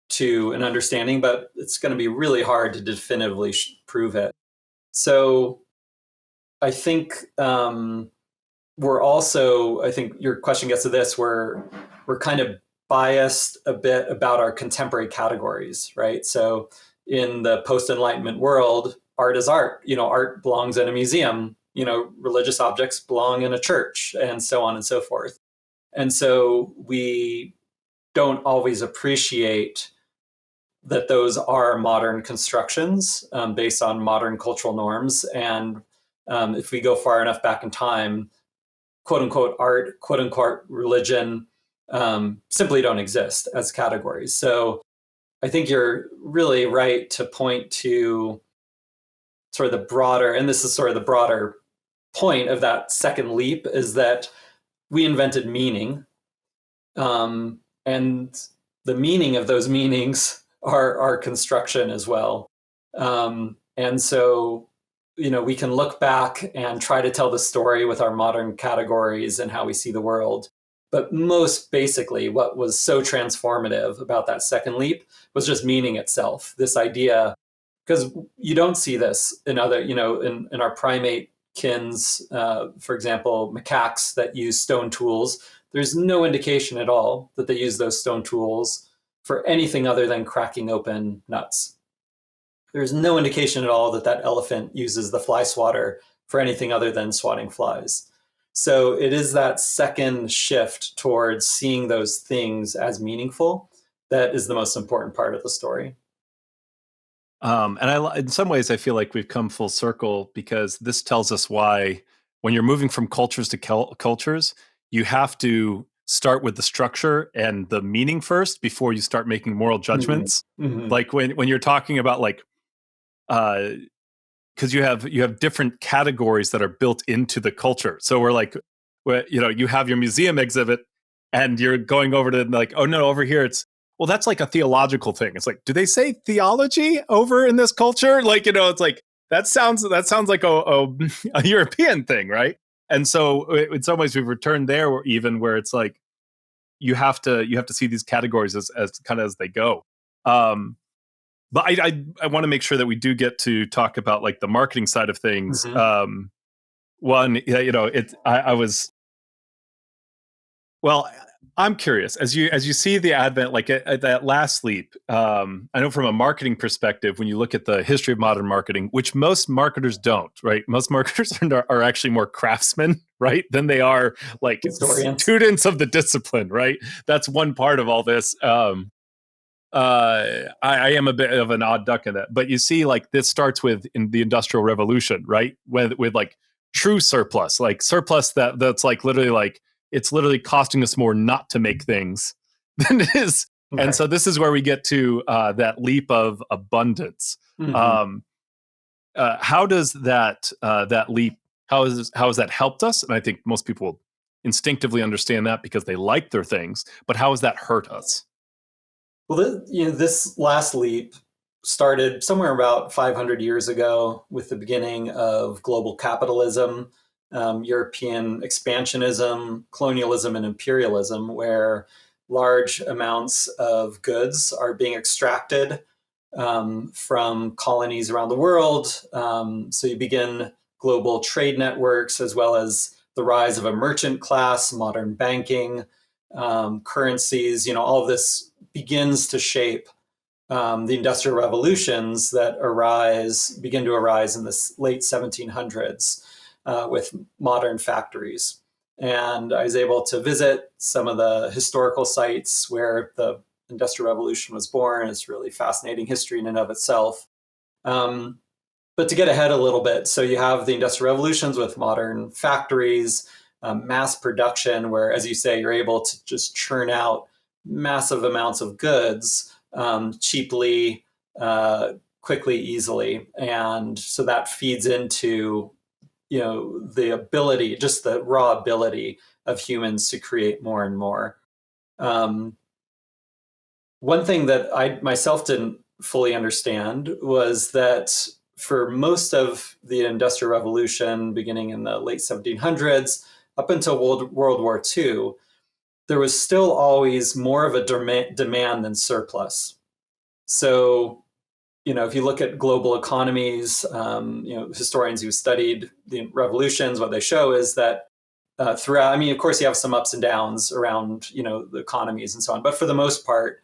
to an understanding, but it's going to be really hard to definitively prove it. So I think I think your question gets to this, we're kind of biased a bit about our contemporary categories, right? So in the post-Enlightenment world, art is art. Art belongs in a museum. Religious objects belong in a church, and so on and so forth. And so we don't always appreciate that those are modern constructions based on modern cultural norms. And if we go far enough back in time, quote unquote art, quote unquote religion simply don't exist as categories. So I think you're really right to point to sort of the broader, and this is sort of the broader point of that second leap, is that we invented meaning. And the meaning of those meanings are construction as well. And so, we can look back and try to tell the story with our modern categories and how we see the world. But most basically, what was so transformative about that second leap was just meaning itself. This idea, because you don't see this in other, in our primate kins, for example, macaques that use stone tools. There's no indication at all that they use those stone tools for anything other than cracking open nuts. There's no indication at all that that elephant uses the fly swatter for anything other than swatting flies. So it is that second shift towards seeing those things as meaningful that is the most important part of the story. In some ways, I feel like we've come full circle, because this tells us why, when you're moving from cultures to cultures, you have to start with the structure and the meaning first before you start making moral judgments. Mm-hmm. Like when you're talking about because you have different categories that are built into the culture. So you have your museum exhibit, and you're going over to like, oh no, over here it's, well, that's like a theological thing. It's like, do they say theology over in this culture? Like, it's like that sounds like a European thing, right? And so in some ways we've returned there, where it's like you have to see these categories as kind of as they go. But I want to make sure that we do get to talk about like the marketing side of things. Mm-hmm. One, I was, well, I'm curious, as you see the advent, like at that last leap. I know from a marketing perspective, when you look at the history of modern marketing, which most marketers don't, right? Most marketers are actually more craftsmen, right, than they are like Historians. students of the discipline, right? That's one part of all this. I am a bit of an odd duck in that, but you see, like this starts with in the Industrial Revolution, right? With like true surplus, like surplus that's like literally like it's literally costing us more not to make things than it is. Okay. And so this is where we get to that leap of abundance. Mm-hmm. How does that leap? How has that helped us? And I think most people instinctively understand that because they like their things. But how has that hurt us? Well, this last leap started somewhere about 500 years ago with the beginning of global capitalism, European expansionism, colonialism, and imperialism, where large amounts of goods are being extracted from colonies around the world. So you begin global trade networks, as well as the rise of a merchant class, modern banking, currencies. All of this begins to shape the industrial revolutions that begin to arise in the late 1700s with modern factories. And I was able to visit some of the historical sites where the Industrial Revolution was born. It's really fascinating history in and of itself. But But to get ahead a little bit, so you have the industrial revolutions with modern factories, mass production, where, as you say, you're able to just churn out massive amounts of goods cheaply, quickly, easily. And so that feeds into, the ability, just the raw ability of humans to create more and more. One thing that I myself didn't fully understand was that for most of the Industrial Revolution, beginning in the late 1700s, up until World War II, there was still always more of a demand than surplus. So, if you look at global economies, historians who studied the revolutions, what they show is that throughout, I mean, of course, you have some ups and downs around, the economies and so on, but for the most part,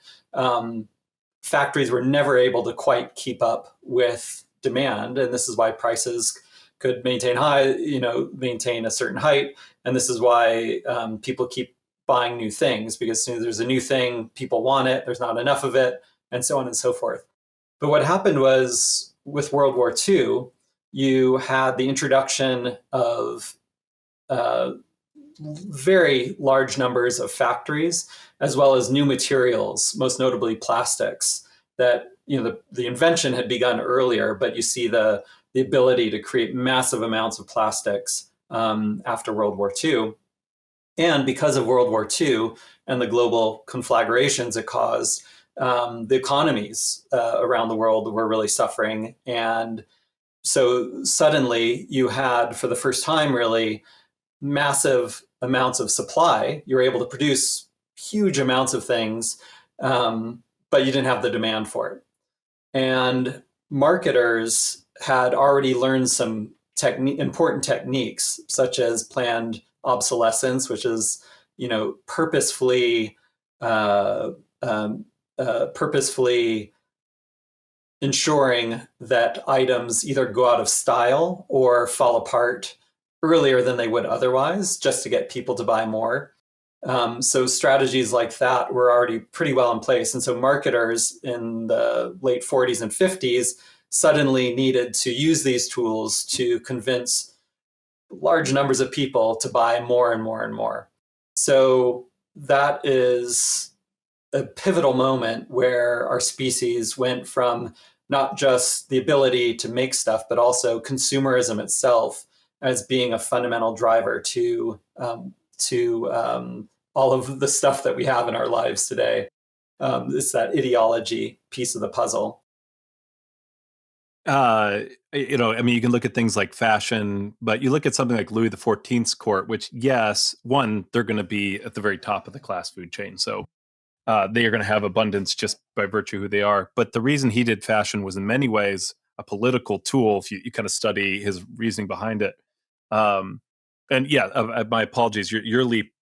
factories were never able to quite keep up with demand, and this is why prices could maintain maintain a certain height, and this is why people keep buying new things, because as soon as there's a new thing, people want it, there's not enough of it, and so on and so forth. But what happened was, with World War II, you had the introduction of very large numbers of factories, as well as new materials, most notably plastics, that the invention had begun earlier, but you see the ability to create massive amounts of plastics after World War II. And because of World War II and the global conflagrations it caused, the economies around the world were really suffering. And so suddenly you had, for the first time, really massive amounts of supply. You were able to produce huge amounts of things, but you didn't have the demand for it. And marketers had already learned some important techniques, such as planned obsolescence, which is, purposefully purposefully ensuring that items either go out of style or fall apart earlier than they would otherwise, just to get people to buy more. So strategies like that were already pretty well in place. And so marketers in the late 40s and 50s suddenly needed to use these tools to convince large numbers of people to buy more and more and more. So that is a pivotal moment where our species went from not just the ability to make stuff, but also consumerism itself as being a fundamental driver to all of the stuff that we have in our lives today. It's that ideology piece of the puzzle. I mean, you can look at things like fashion, but you look at something like Louis XIV's court, which, yes, one, they're going to be at the very top of the class food chain. So they are going to have abundance just by virtue of who they are. But the reason he did fashion was in many ways a political tool, if you kind of study his reasoning behind it. And yeah, my apologies. Your leap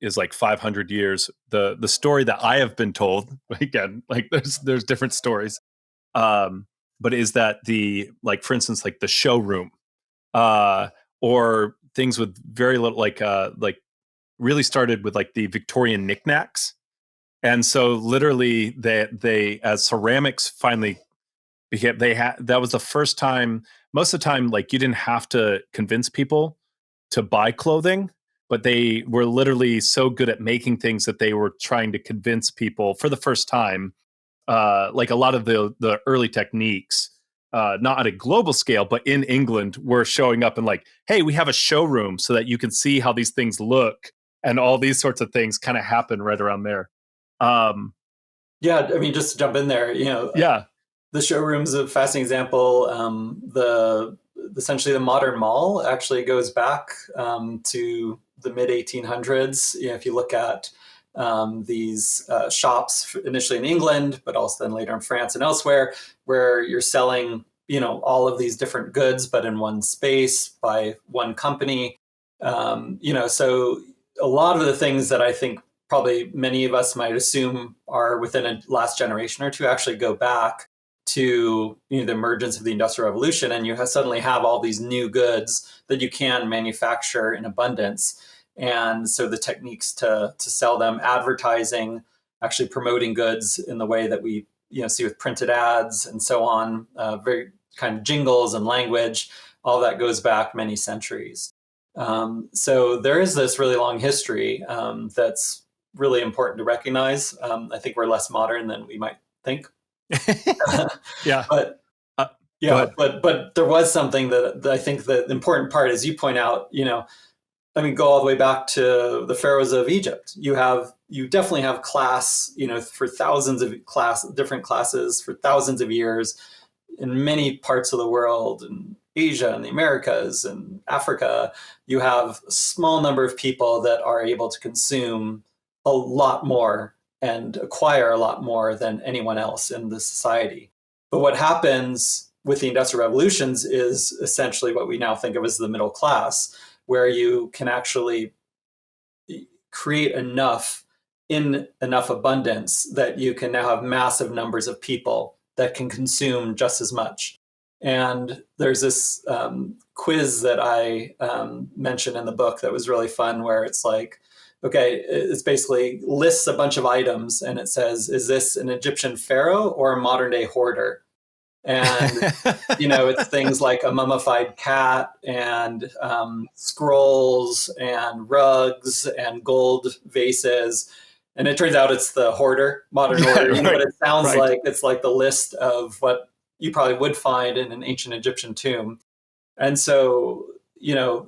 is like 500 years. The story that I have been told, again, like there's different stories, but is that for instance, like the showroom, or things with very little, like really started with like the Victorian knickknacks. And so literally they as ceramics finally became, that was the first time. Most of the time, like, you didn't have to convince people to buy clothing, but they were literally so good at making things that they were trying to convince people for the first time. Like a lot of the early techniques, not on a global scale, but in England, were showing up and like, hey, we have a showroom so that you can see how these things look, and all these sorts of things kind of happen right around there. Yeah, I mean, just to jump in there, Yeah. the showroom's a fascinating example. Essentially the modern mall actually goes back to the mid 1800s. If you look at these shops initially in England, but also then later in France and elsewhere, where you're selling, all of these different goods, but in one space by one company. So a lot of the things that I think probably many of us might assume are within a last generation or two actually go back to the emergence of the Industrial Revolution, and you suddenly have all these new goods that you can manufacture in abundance. And so the techniques to sell them, advertising, actually promoting goods in the way that we see with printed ads and so on, very kind of jingles and language. All that goes back many centuries. So there is this really long history that's really important to recognize. I think we're less modern than we might think. Yeah. But Go ahead. but there was something that I think the important part, as you point out, I mean, go all the way back to the pharaohs of Egypt. You definitely have class, for thousands of different classes for thousands of years in many parts of the world, in Asia and the Americas and Africa. You have a small number of people that are able to consume a lot more and acquire a lot more than anyone else in the society. But what happens with the Industrial Revolutions is essentially what we now think of as the middle class, where you can actually create enough in enough abundance that you can now have massive numbers of people that can consume just as much. And there's this quiz that I mentioned in the book that was really fun, where it's like, okay, it's basically lists a bunch of items and it says, is this an Egyptian pharaoh or a modern day hoarder? And it's things like a mummified cat and scrolls and rugs and gold vases. And it turns out it's the hoarder, modern hoarder. Right, but it sounds right. like it's like the list of what you probably would find in an ancient Egyptian tomb. And so,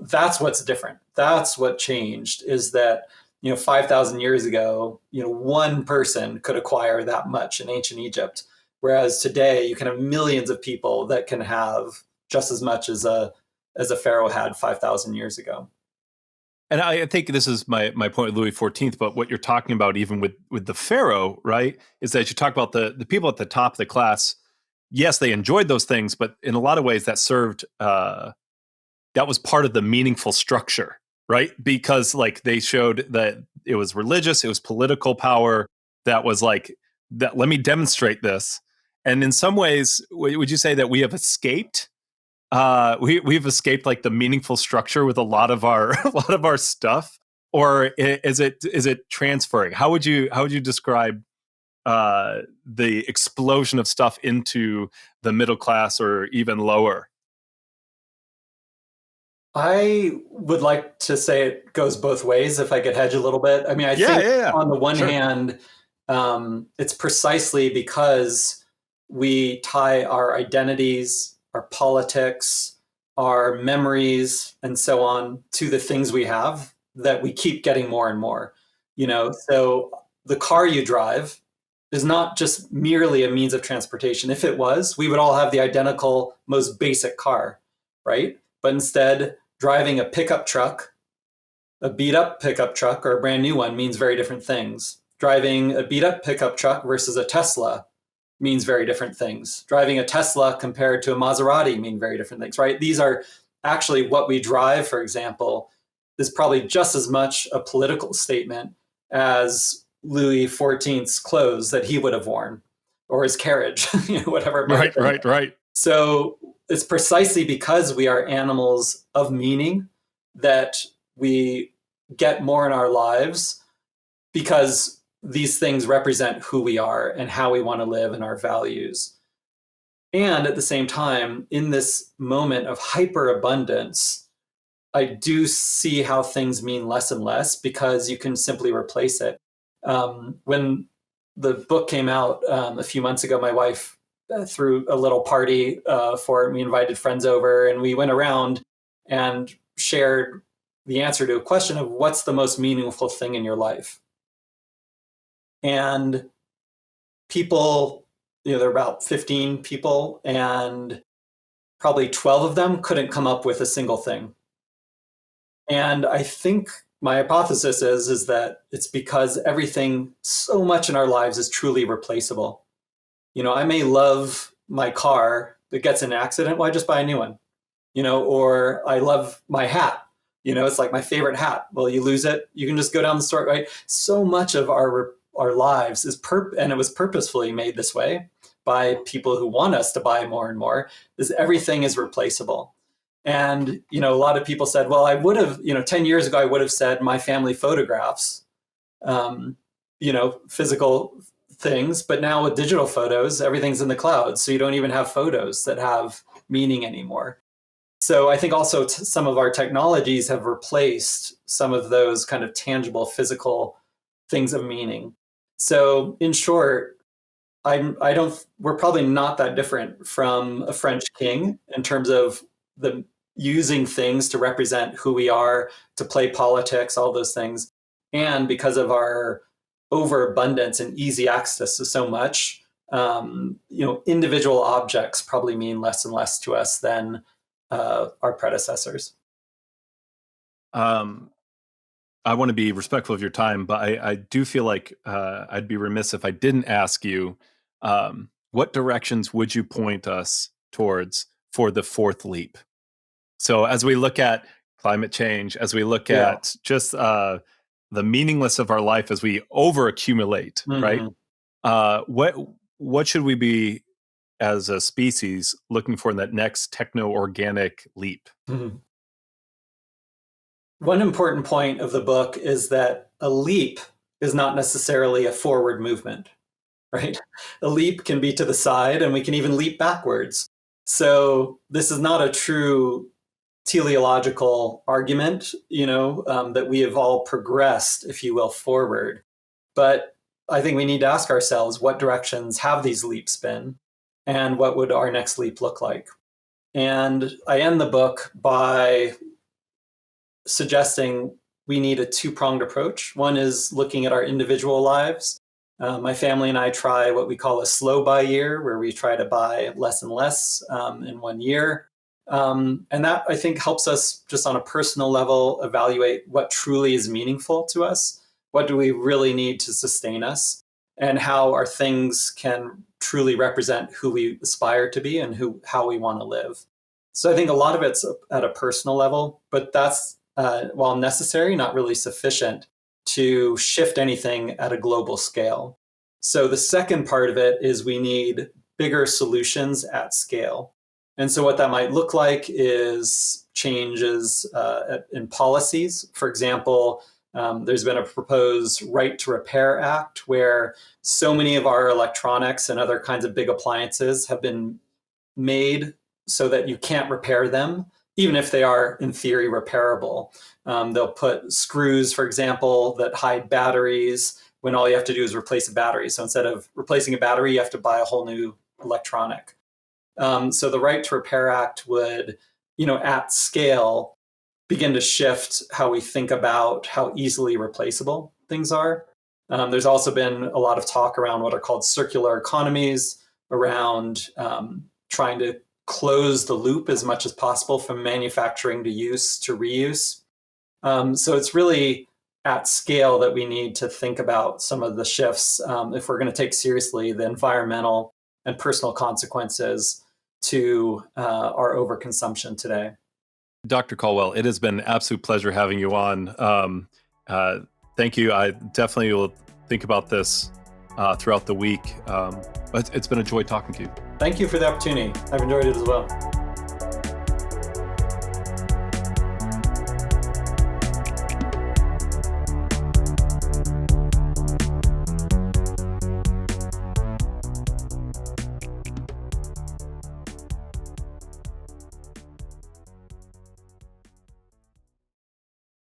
that's what's different. That's what changed, is that 5,000 years ago, one person could acquire that much in ancient Egypt. Whereas today, you can have millions of people that can have just as much as a pharaoh had 5,000 years ago. And I think this is my point with Louis XIV, but what you're talking about even with the pharaoh, right, is that you talk about the people at the top of the class. Yes, they enjoyed those things, but in a lot of ways that served, that was part of the meaningful structure, right? Because like they showed that it was religious, it was political power that was like, that let me demonstrate this. And in some ways, would you say that we have escaped? We've escaped like the meaningful structure with a lot of our stuff, or is it transferring? How would you describe the explosion of stuff into the middle class or even lower? I would like to say it goes both ways, if I could hedge a little bit. I mean, I think on the one hand, it's precisely because we tie our identities, our politics, our memories, and so on to the things we have that we keep getting more and more. So the car you drive is not just merely a means of transportation. If it was, we would all have the identical, most basic car, right? But instead, driving a pickup truck, a beat up pickup truck, or a brand new one means very different things. Driving a beat up pickup truck versus a Tesla means very different things. Driving a Tesla compared to a Maserati mean very different things, right? These are actually what we drive, for example, is probably just as much a political statement as Louis XIV's clothes that he would have worn, or his carriage, whatever it might be. Right. So it's precisely because we are animals of meaning that we get more in our lives, because these things represent who we are and how we want to live and our values. And at the same time, in this moment of hyperabundance, I do see how things mean less and less because you can simply replace it. When the book came out a few months ago, my wife threw a little party for it. We invited friends over and we went around and shared the answer to a question of what's the most meaningful thing in your life. And people, there were about 15 people, and probably 12 of them couldn't come up with a single thing. And I think my hypothesis is that it's because everything, so much in our lives is truly replaceable. I may love my car that gets in an accident. Well, I just buy a new one, or I love my hat. It's like my favorite hat. Well, you lose it, you can just go down the store, right? So much of our lives is and it was purposefully made this way by people who want us to buy more and more, is everything is replaceable. And, a lot of people said, well, I would have, 10 years ago, I would have said my family photographs, physical things. But now with digital photos, everything's in the cloud. So you don't even have photos that have meaning anymore. So I think also some of our technologies have replaced some of those kind of tangible physical things of meaning. So in short, I don't. We're probably not that different from a French king in terms of the using things to represent who we are, to play politics, all those things, and because of our overabundance and easy access to so much, individual objects probably mean less and less to us than our predecessors. Um, I want to be respectful of your time, but I do feel like I'd be remiss if I didn't ask you what directions would you point us towards for the fourth leap? So, as we look at climate change, as we look Yeah. at just the meaningless of our life as we overaccumulate, right? Hmm. What should we be as a species looking for in that next techno organic leap? Hmm. One important point of the book is that a leap is not necessarily a forward movement, right? A leap can be to the side, and we can even leap backwards. So this is not a true teleological argument, that we have all progressed, if you will, forward. But I think we need to ask ourselves, what directions have these leaps been, and what would our next leap look like? And I end the book by suggesting we need a two-pronged approach. One is looking at our individual lives. My family and I try what we call a slow buy year, where we try to buy less and less in 1 year. And that, I think, helps us just on a personal level evaluate what truly is meaningful to us. What do we really need to sustain us? And how our things can truly represent who we aspire to be and how we want to live. So I think a lot of it's at a personal level, but that's, while necessary, not really sufficient to shift anything at a global scale. So the second part of it is we need bigger solutions at scale. And so what that might look like is changes in policies. For example, there's been a proposed Right to Repair Act where so many of our electronics and other kinds of big appliances have been made so that you can't repair them, even if they are in theory repairable. They'll put screws, for example, that hide batteries when all you have to do is replace a battery. So instead of replacing a battery, you have to buy a whole new electronic. So the Right to Repair Act would, at scale, begin to shift how we think about how easily replaceable things are. There's also been a lot of talk around what are called circular economies, around trying to close the loop as much as possible from manufacturing to use to reuse. So it's really at scale that we need to think about some of the shifts if we're going to take seriously the environmental and personal consequences to our overconsumption today. Dr. Colwell, it has been an absolute pleasure having you on. Thank you. I definitely will think about this throughout the week. But it's been a joy talking to you. Thank you for the opportunity. I've enjoyed it as well.